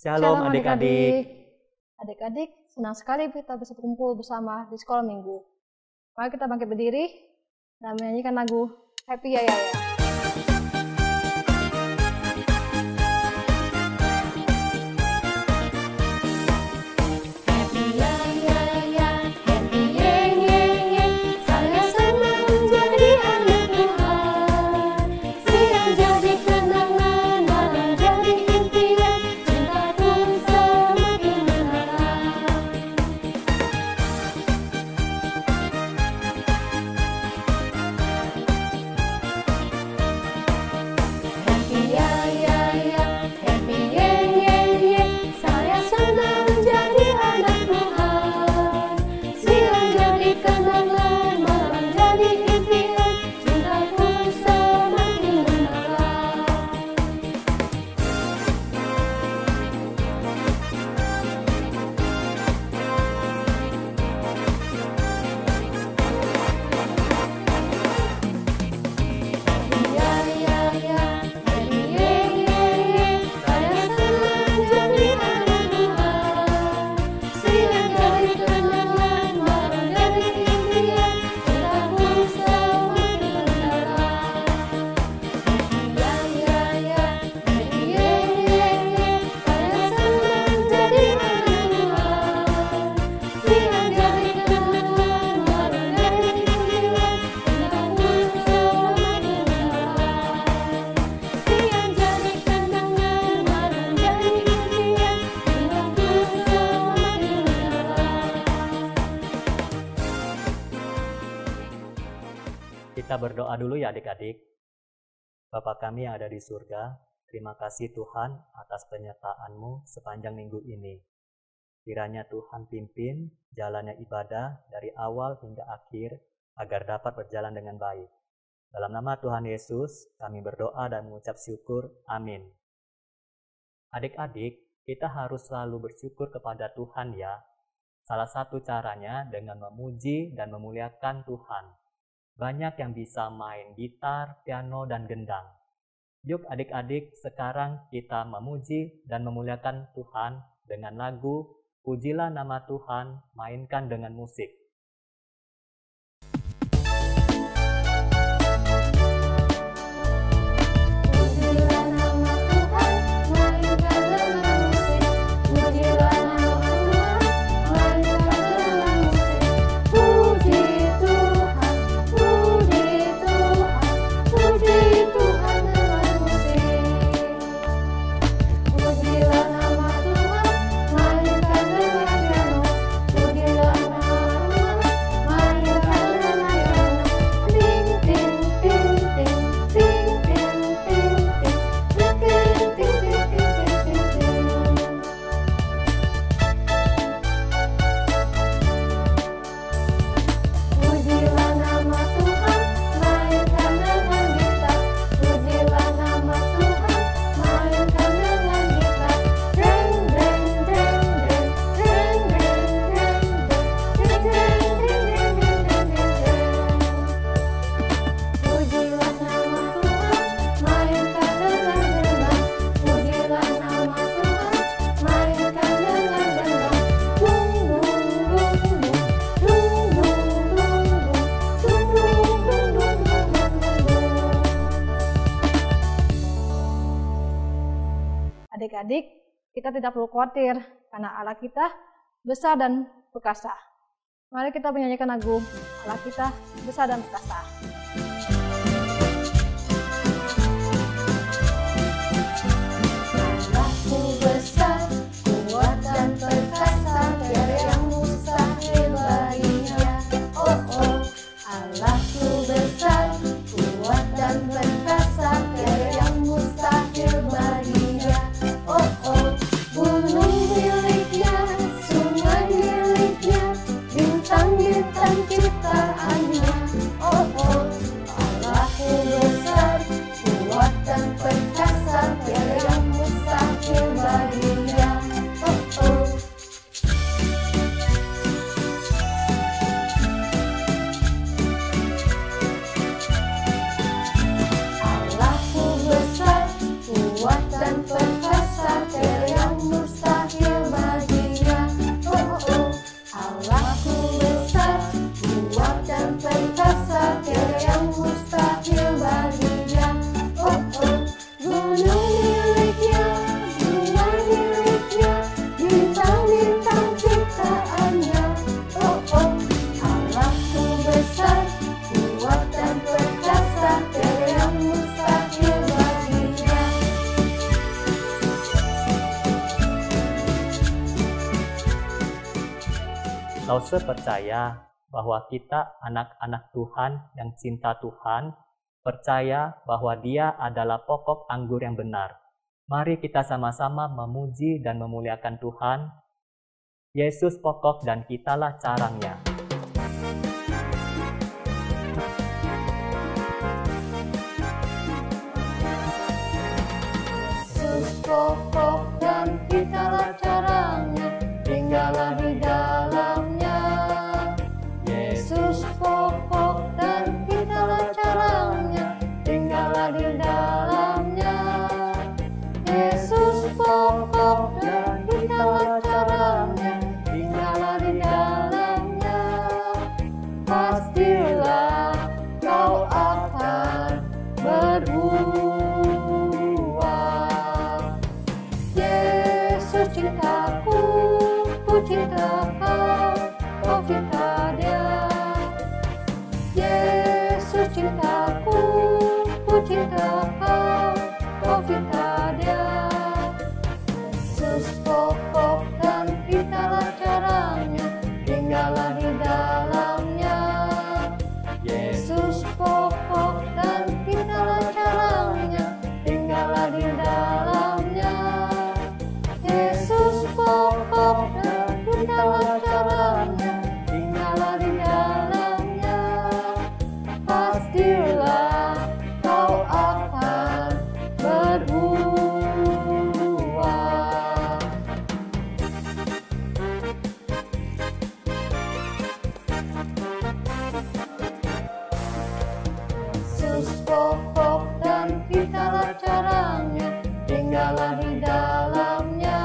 Shalom Shalom adik-adik. adik-adik. Adik-adik, senang sekali kita bisa berkumpul bersama di sekolah minggu. Mari kita bangkit berdiri dan menyanyikan lagu Happy Ya Ya Ya. Kita berdoa dulu ya adik-adik. Bapa kami yang ada di surga, terima kasih Tuhan atas penyertaan-Mu sepanjang minggu ini. Kiranya Tuhan pimpin jalannya ibadah dari awal hingga akhir agar dapat berjalan dengan baik. Dalam nama Tuhan Yesus, kami berdoa dan mengucap syukur. Amin. Adik-adik, kita harus selalu bersyukur kepada Tuhan ya. Salah satu caranya dengan memuji dan memuliakan Tuhan. Banyak yang bisa main gitar, piano, dan gendang. Yuk adik-adik, sekarang kita memuji dan memuliakan Tuhan dengan lagu Pujilah Nama Tuhan, mainkan dengan musik. Adik-adik, kita tidak perlu khawatir karena Allah kita besar dan perkasa. Mari kita menyanyikan lagu Allah kita besar dan perkasa. Allahku besar, kuat dan perkasa, tiada yang mustahil baginya. Oh oh, Allahku besar, kuat dan perkasa, tiada yang mustahil baginya. Oh oh, gunung miliknya, sungai miliknya, bintang-bintang ciptaannya. Oh oh. Lause percaya bahwa kita anak-anak Tuhan yang cinta Tuhan, percaya bahwa Dia adalah pokok anggur yang benar. Mari kita sama-sama memuji dan memuliakan Tuhan. Yesus pokok dan kitalah carangnya. Yesus pokok dan kitalah carangnya, tinggallah di dalamnya. Yesus pokok dan kitalah carangnya, tinggallah di dalamnya. Yesus pokok dan kitalah carangnya, tinggallah di dalamnya. Pastilah kau akan berubah. Yesus cintaku, ku cinta kau, kau cinta Dia. Yesus cintaku, ku cinta kau, kau cinta Dia. Yesus pokok dan kitalah carangnya, tinggallah di dalamnya. Yesus pokok dan kitalah carangnya, tinggallah di dalamnya. Yesus pokok dan kitalah carangnya, tinggallah di dalamnya. Pastilah kau akan berubah. Yesus pokok dan kitalah carangnya, tinggallah di dalamnya.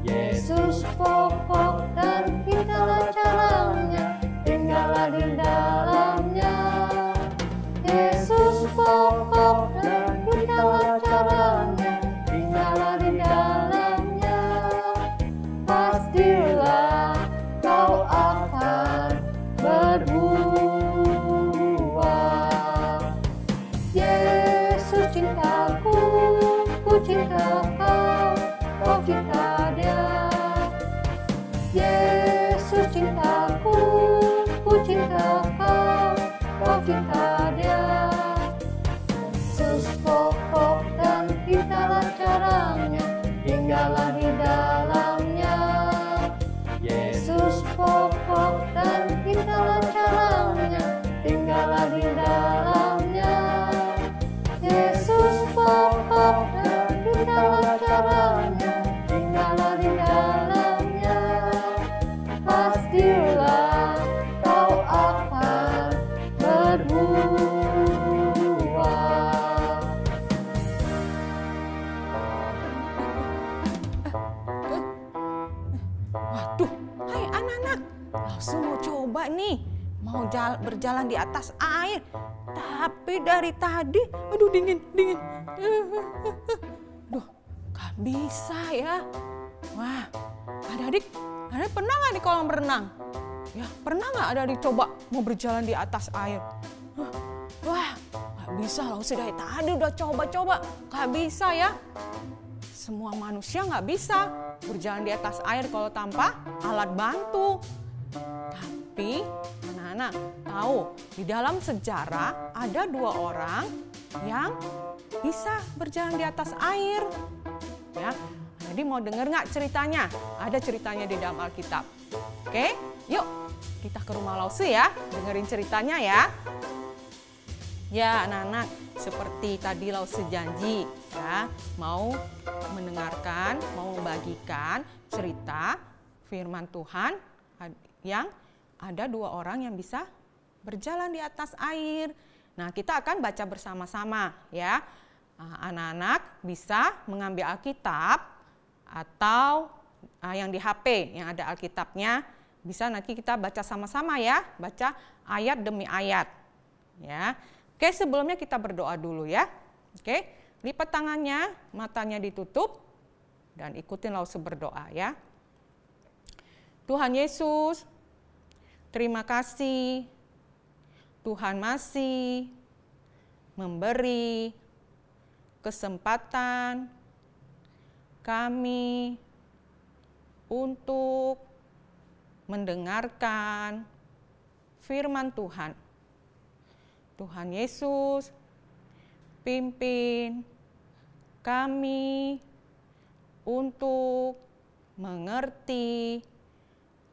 Yesus pokok dan kitalah carangnya, tinggallah di dalamnya. Yesus pokok dan kitalah carangnya, tinggallah di dalamnya. Pastilah kau akan berubah. Yesus cintaku, ku cinta kau, kau cinta Dia. Yesus cintaku, ku cinta kau, kau cinta Dia. Yesus pokok dan kitalah carangnya, tinggallah di dalamnya. Yesus pokok dan kitalah carangnya, tinggallah di dalamnya. Yesus pokok dan kitalah carangnya, tinggallah di dalamnya. Pastilah kau akan berubah. Waduh, hai anak-anak, langsung mau coba nih, mau berjalan di atas air. Tapi dari tadi, aduh dingin. Duh, gak bisa ya. Wah, adik-adik pernah gak di kolam renang? Ya, pernah gak adik-adik coba mau berjalan di atas air? Wah, gak bisa loh, dari tadi udah coba-coba, gak bisa ya. Semua manusia nggak bisa berjalan di atas air kalau tanpa alat bantu. Tapi anak-anak tahu di dalam sejarah ada 2 orang yang bisa berjalan di atas air. Ya, jadi mau denger nggak ceritanya? Ada ceritanya di dalam Alkitab. Oke, yuk kita ke rumah Lause ya, dengerin ceritanya ya. Ya anak-anak, seperti tadi Lause janji ya, mau mendengarkan, mau membagikan cerita firman Tuhan yang ada 2 orang yang bisa berjalan di atas air. Nah, kita akan baca bersama-sama ya. Anak-anak bisa mengambil Alkitab atau yang di HP yang ada Alkitabnya, bisa nanti kita baca sama-sama ya, baca ayat demi ayat. Ya. Oke, sebelumnya kita berdoa dulu ya. Oke, lipat tangannya, matanya ditutup, dan ikutin Lause berdoa ya. Tuhan Yesus, terima kasih Tuhan masih memberi kesempatan kami untuk mendengarkan firman Tuhan. Tuhan Yesus, pimpin kami untuk mengerti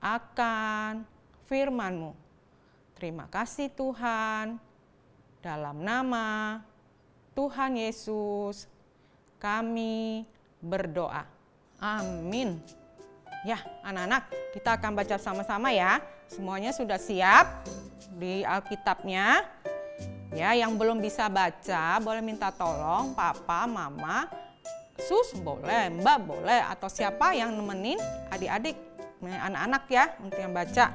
akan firman-Mu. Terima kasih Tuhan, dalam nama Tuhan Yesus kami berdoa. Amin. Ya, anak-anak, kita akan baca sama-sama ya. Semuanya sudah siap di Alkitabnya. Ya, yang belum bisa baca boleh minta tolong papa, mama, sus boleh, mbak boleh, atau siapa yang nemenin adik-adik, anak-anak ya untuk yang baca.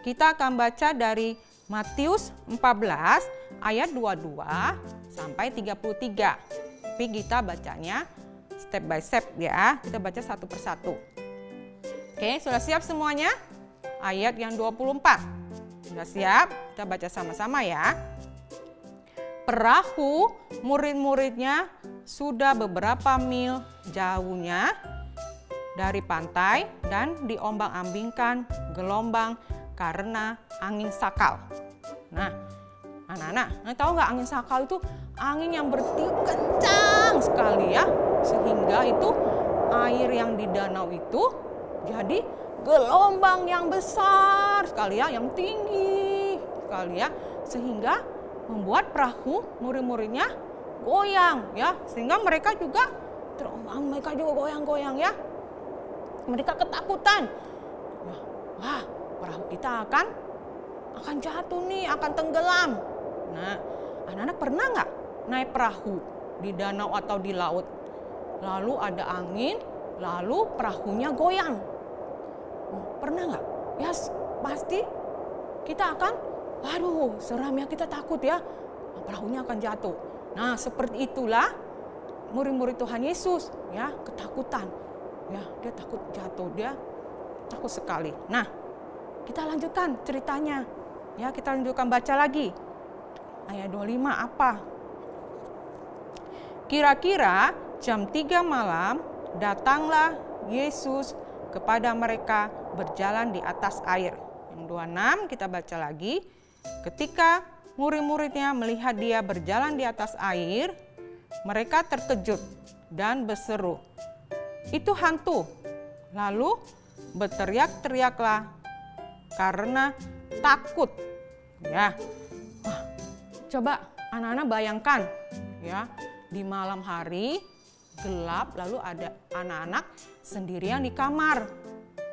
Kita akan baca dari Matius 14 ayat 22 sampai 33. Tapi kita bacanya step by step ya, kita baca satu persatu. Oke, sudah siap semuanya? Ayat yang 24. Sudah siap? Kita baca sama-sama ya. Perahu murid-muridnya sudah beberapa mil jauhnya dari pantai dan diombang-ambingkan gelombang karena angin sakal. Nah, anak-anak, tahu nggak angin sakal itu angin yang bertiup kencang sekali ya, sehingga itu air yang di danau itu jadi gelombang yang besar sekali ya, yang tinggi sekali ya, sehingga membuat perahu murid-muridnya goyang ya, sehingga mereka juga terombang, mereka juga goyang-goyang ya. Mereka ketakutan. Wah, perahu kita akan jatuh nih, akan tenggelam. Nah, anak-anak pernah nggak naik perahu di danau atau di laut? Lalu ada angin, lalu perahunya goyang. Pernah nggak? Ya, pasti kita akan, waduh, seram ya, kita takut ya, perahunya akan jatuh. Nah, seperti itulah murid-murid Tuhan Yesus ya, ketakutan. Ya, dia takut jatuh, dia takut sekali. Nah, kita lanjutkan ceritanya. Ya, kita lanjutkan baca lagi. Ayat 25 apa? Kira-kira jam 3 malam datanglah Yesus kepada mereka berjalan di atas air. Yang 26 kita baca lagi. Ketika murid-muridnya melihat dia berjalan di atas air, mereka terkejut dan berseru, "Itu hantu!" Lalu berteriak-teriaklah karena takut. Ya, coba anak-anak bayangkan ya, di malam hari gelap, lalu ada anak-anak sendirian di kamar.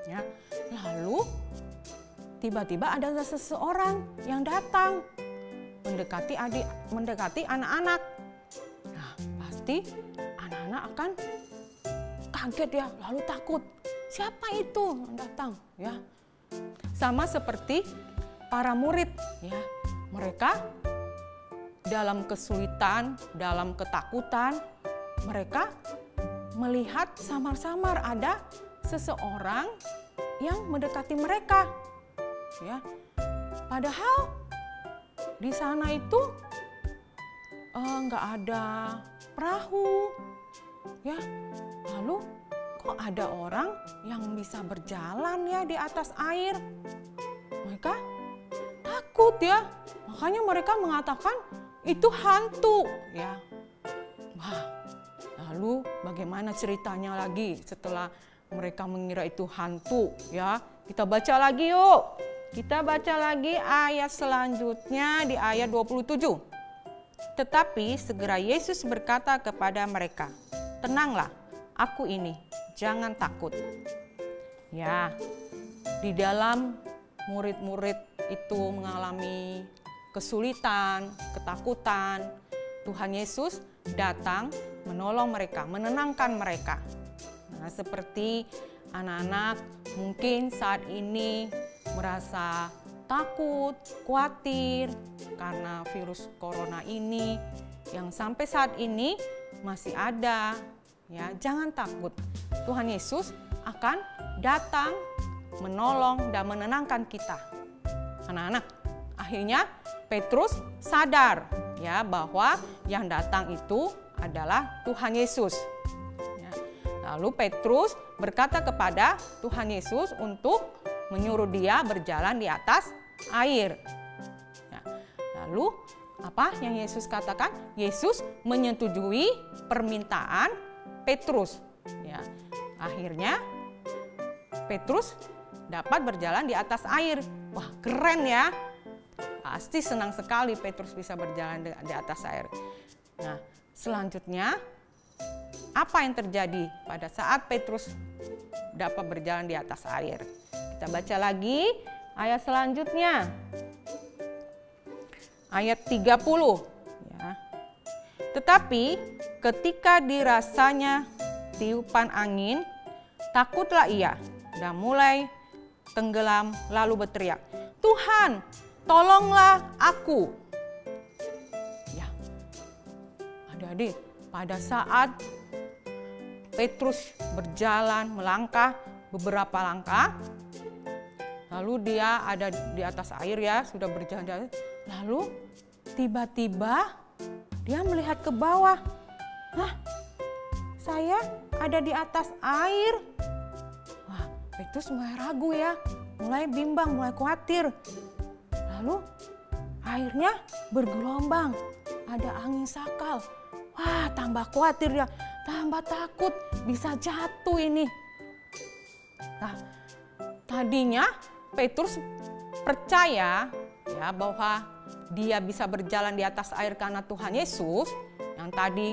Ya, lalu tiba-tiba ada seseorang yang datang mendekati anak-anak. Nah, pasti anak-anak akan kaget ya, lalu takut. Siapa itu yang datang? Ya, sama seperti para murid ya, mereka dalam kesulitan, dalam ketakutan, mereka melihat samar-samar ada seseorang yang mendekati mereka. Ya, padahal di sana itu nggak ada perahu, ya. Lalu kok ada orang yang bisa berjalan ya di atas air? Mereka takut ya, makanya mereka mengatakan itu hantu, ya. Wah, lalu bagaimana ceritanya lagi setelah mereka mengira itu hantu, ya? Kita baca lagi yuk. Kita baca lagi ayat selanjutnya di ayat 27. Tetapi segera Yesus berkata kepada mereka, "Tenanglah, aku ini, jangan takut." Ya, di dalam murid-murid itu mengalami kesulitan, ketakutan, Tuhan Yesus datang menolong mereka, menenangkan mereka. Nah, seperti anak-anak mungkin saat ini merasa takut, khawatir karena virus corona ini yang sampai saat ini masih ada. Ya, jangan takut. Tuhan Yesus akan datang menolong dan menenangkan kita. Anak-anak, akhirnya Petrus sadar ya bahwa yang datang itu adalah Tuhan Yesus. Ya, lalu Petrus berkata kepada Tuhan Yesus untuk menyuruh dia berjalan di atas air. Nah, lalu apa yang Yesus katakan? Yesus menyetujui permintaan Petrus. Ya, akhirnya Petrus dapat berjalan di atas air. Wah, keren ya. Pasti senang sekali Petrus bisa berjalan di atas air. Nah, selanjutnya apa yang terjadi pada saat Petrus dapat berjalan di atas air? Kita baca lagi ayat selanjutnya. Ayat 30. Ya. Tetapi ketika dirasanya tiupan angin, takutlah ia dan mulai tenggelam lalu berteriak, "Tuhan, tolonglah aku." Ya, adik-adik, pada saat Petrus berjalan melangkah beberapa langkah, lalu dia ada di atas air ya, sudah berjalan, lalu tiba-tiba dia melihat ke bawah. Hah, saya ada di atas air. Wah, Petrus mulai ragu ya, mulai bimbang, mulai khawatir. Lalu airnya bergelombang, ada angin sakal. Wah, tambah khawatir dia, tambah takut bisa jatuh ini. Nah, tadinya Petrus percaya ya bahwa dia bisa berjalan di atas air karena Tuhan Yesus. Yang tadi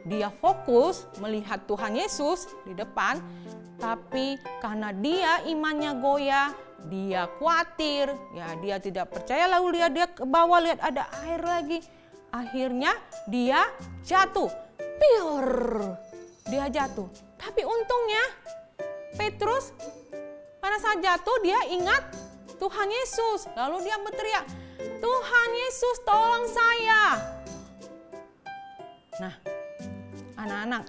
dia fokus melihat Tuhan Yesus di depan, tapi karena dia imannya goyah, dia khawatir, ya dia tidak percaya, lalu dia ke bawah lihat ada air lagi. Akhirnya dia jatuh. Piur. Dia jatuh. Tapi untungnya Petrus pada saat jatuh dia ingat Tuhan Yesus. Lalu dia berteriak, "Tuhan Yesus, tolong saya." Nah, anak-anak,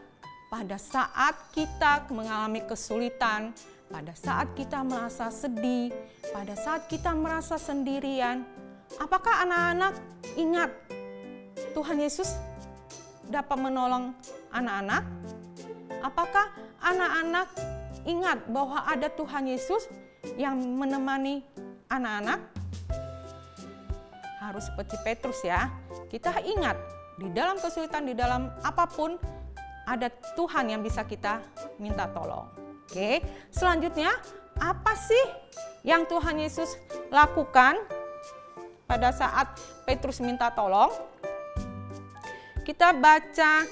pada saat kita mengalami kesulitan, pada saat kita merasa sedih, pada saat kita merasa sendirian, apakah anak-anak ingat Tuhan Yesus dapat menolong anak-anak? Apakah anak-anak ingat bahwa ada Tuhan Yesus yang menemani anak-anak? Harus seperti Petrus ya. Kita ingat di dalam kesulitan, di dalam apapun ada Tuhan yang bisa kita minta tolong. Oke, selanjutnya apa sih yang Tuhan Yesus lakukan pada saat Petrus minta tolong? Kita baca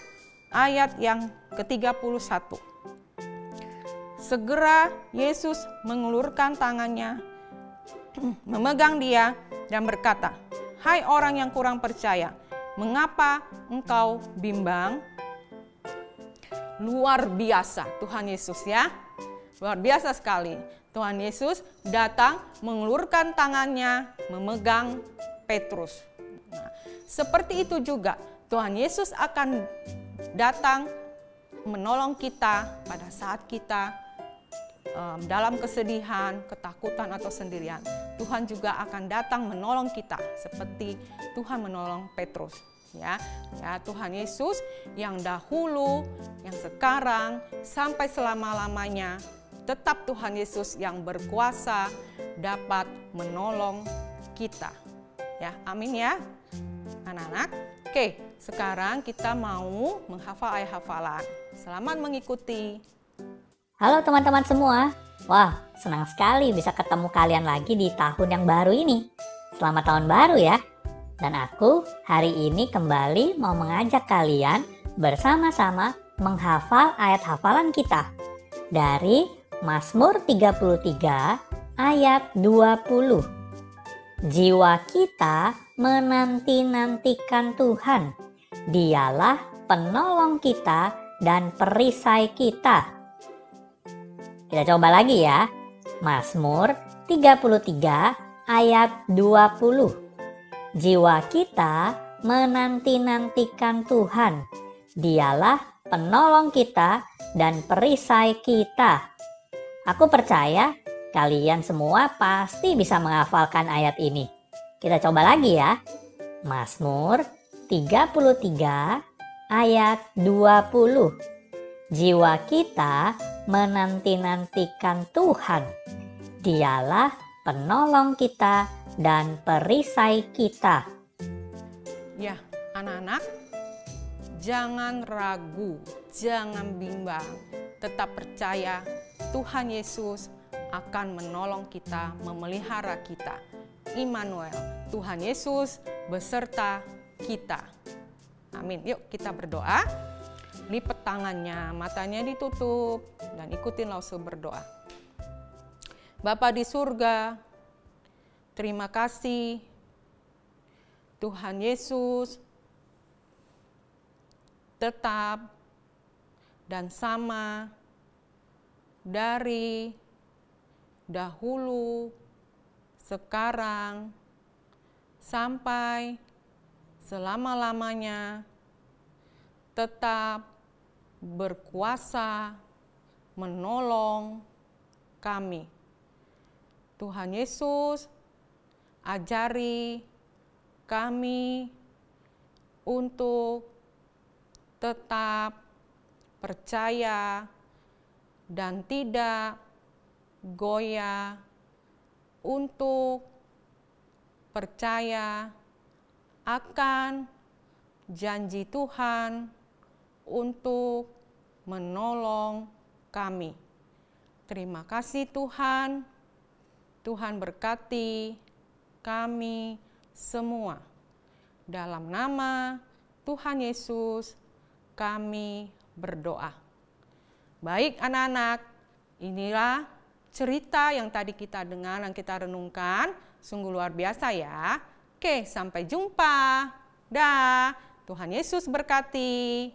ayat yang ke-31. Segera Yesus mengulurkan tangannya, memegang dia dan berkata, "Hai orang yang kurang percaya, mengapa engkau bimbang?" Luar biasa Tuhan Yesus ya. Luar biasa sekali. Tuhan Yesus datang mengulurkan tangannya, memegang Petrus. Nah, seperti itu juga Tuhan Yesus akan datang menolong kita pada saat kita dalam kesedihan, ketakutan atau sendirian. Tuhan juga akan datang menolong kita seperti Tuhan menolong Petrus. Ya, Tuhan Yesus yang dahulu, yang sekarang, sampai selama-lamanya, tetap Tuhan Yesus yang berkuasa dapat menolong kita. Ya, amin ya, anak-anak. Oke, sekarang kita mau menghafal ayat hafalan. Selamat mengikuti. Halo teman-teman semua. Wah, senang sekali bisa ketemu kalian lagi di tahun yang baru ini. Selamat tahun baru ya. Dan aku hari ini kembali mau mengajak kalian bersama-sama menghafal ayat hafalan kita dari Mazmur 33 ayat 20. Jiwa kita menanti-nantikan Tuhan. Dialah penolong kita dan perisai kita. Kita coba lagi ya. Mazmur 33 ayat 20. Jiwa kita menanti-nantikan Tuhan. Dialah penolong kita dan perisai kita. Aku percaya kalian semua pasti bisa menghafalkan ayat ini. Kita coba lagi ya. Mazmur 33 ayat 20. Jiwa kita menanti-nantikan Tuhan. Dialah penolong kita dan perisai kita. Ya, anak-anak, jangan ragu, jangan bimbang. Tetap percaya Tuhan Yesus akan menolong kita, memelihara kita. Immanuel, Tuhan Yesus beserta kita. Amin. Yuk kita berdoa. Lipat tangannya, matanya ditutup, dan ikutin Lause berdoa. Bapa di surga, terima kasih Tuhan Yesus tetap dan sama dari dahulu, sekarang, sampai selama-lamanya, tetap berkuasa menolong kami. Tuhan Yesus, ajari kami untuk tetap percaya dan tidak goyah, untuk percaya akan janji Tuhan untuk menolong kami. Terima kasih Tuhan. Tuhan berkati kami semua. Dalam nama Tuhan Yesus kami berdoa. Baik anak-anak, inilah cerita yang tadi kita dengar dan kita renungkan. Sungguh luar biasa ya. Oke, sampai jumpa. Dah, Tuhan Yesus berkati.